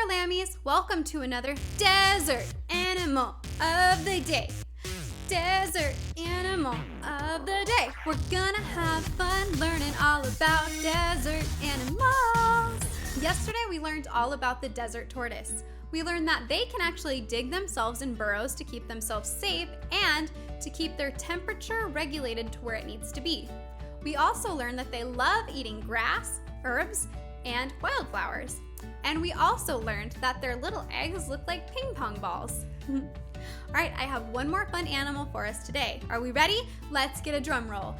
there, lammies. Welcome to another desert animal of the day. Desert animal of the day. We're gonna have fun learning all about desert animals. Yesterday we learned all about the desert tortoise. We learned that they can actually dig themselves in burrows to keep themselves safe and to keep their temperature regulated to where it needs to be. We also learned that they love eating grass, herbs, and wildflowers. And we also learned that their little eggs look like ping pong balls. All right, I have one more fun animal for us today. Are we ready? Let's get a drum roll.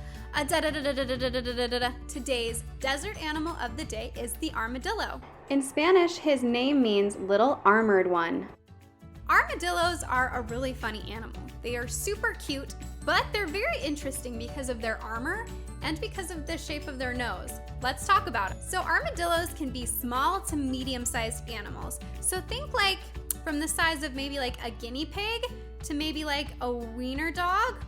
Today's desert animal of the day is the armadillo. In Spanish, his name means little armored one. Armadillos are a really funny animal. They are super cute, but they're very interesting because of their armor and because of the shape of their nose. Let's talk about it. So armadillos can be small to medium-sized animals. So think like from the size of maybe like a guinea pig to maybe like a wiener dog,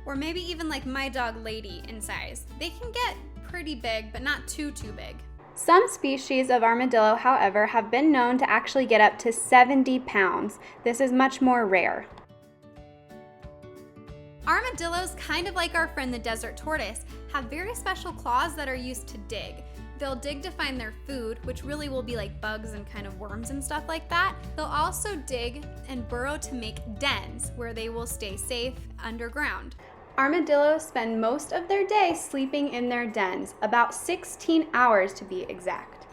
or maybe even like my dog Lady in size. They can get pretty big, but not too big. Some species of armadillo, however, have been known to actually get up to 70 pounds. This is much more rare. Armadillos, kind of like our friend the desert tortoise, have very special claws that are used to dig. They'll dig to find their food, which really will be like bugs and kind of worms and stuff like that. They'll also dig and burrow to make dens where they will stay safe underground. Armadillos spend most of their day sleeping in their dens, about 16 hours to be exact.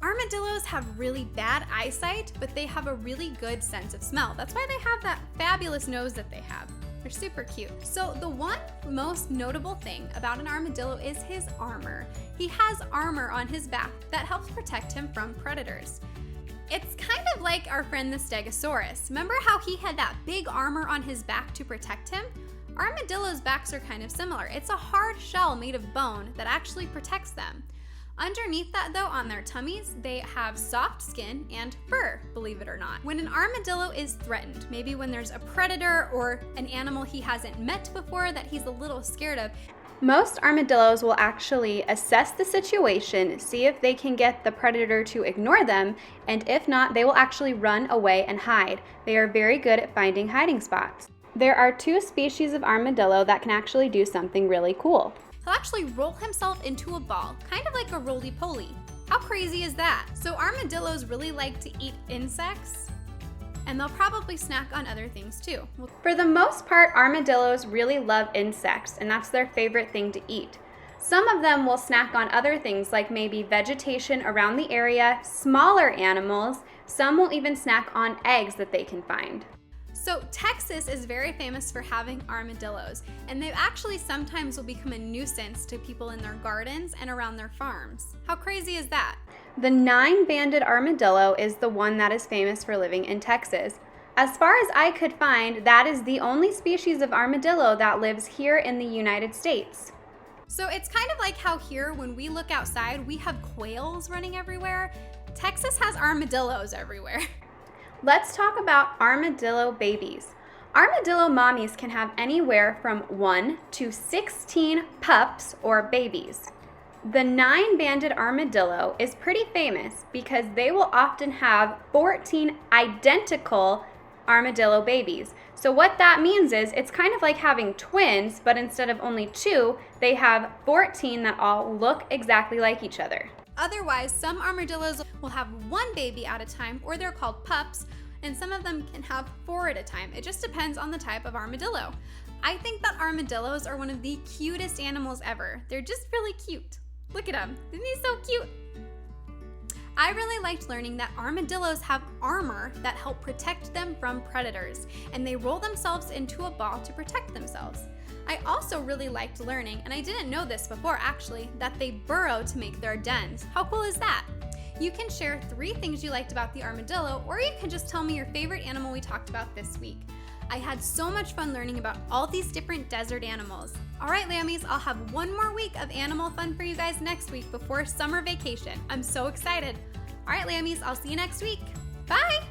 Armadillos have really bad eyesight, but they have a really good sense of smell. That's why they have that fabulous nose that they have. They're super cute. So the one most notable thing about an armadillo is his armor. He has armor on his back that helps protect him from predators. It's kind of like our friend the stegosaurus. Remember how he had that big armor on his back to protect him? Armadillos' backs are kind of similar. It's a hard shell made of bone that actually protects them. Underneath that though, on their tummies, they have soft skin and fur, believe it or not. When an armadillo is threatened, maybe when there's a predator or an animal he hasn't met before that he's a little scared of, most armadillos will actually assess the situation, see if they can get the predator to ignore them, and if not, they will actually run away and hide. They are very good at finding hiding spots. There are two species of armadillo that can actually do something really cool. He'll actually roll himself into a ball, kind of like a roly-poly. How crazy is that? So armadillos really like to eat insects, and they'll probably snack on other things too. For the most part, armadillos really love insects, and that's their favorite thing to eat. Some of them will snack on other things like maybe vegetation around the area, smaller animals. Some will even snack on eggs that they can find. So Texas is very famous for having armadillos, and they actually sometimes will become a nuisance to people in their gardens and around their farms. How crazy is that? The 9-banded armadillo is the one that is famous for living in Texas. As far as I could find, that is the only species of armadillo that lives here in the United States. So it's kind of like how here, when we look outside, we have quails running everywhere. Texas has armadillos everywhere. Let's talk about armadillo babies. Armadillo mommies can have anywhere from 1 to 16 pups or babies. The 9-banded armadillo is pretty famous because they will often have 14 identical armadillo babies. So what that means is it's kind of like having twins, but instead of only 2, they have 14 that all look exactly like each other. Otherwise, some armadillos will have 1 baby at a time, or they're called pups, and some of them can have 4 at a time. It just depends on the type of armadillo. I think that armadillos are one of the cutest animals ever. They're just really cute. Look at them. Isn't he so cute? I really liked learning that armadillos have armor that help protect them from predators, and they roll themselves into a ball to protect themselves. I also really liked learning, and I didn't know this before actually, that they burrow to make their dens. How cool is that? You can share 3 things you liked about the armadillo, or you can just tell me your favorite animal we talked about this week. I had so much fun learning about all these different desert animals. All right, lammies, I'll have one more week of animal fun for you guys next week before summer vacation. I'm so excited. All right, lammies, I'll see you next week. Bye!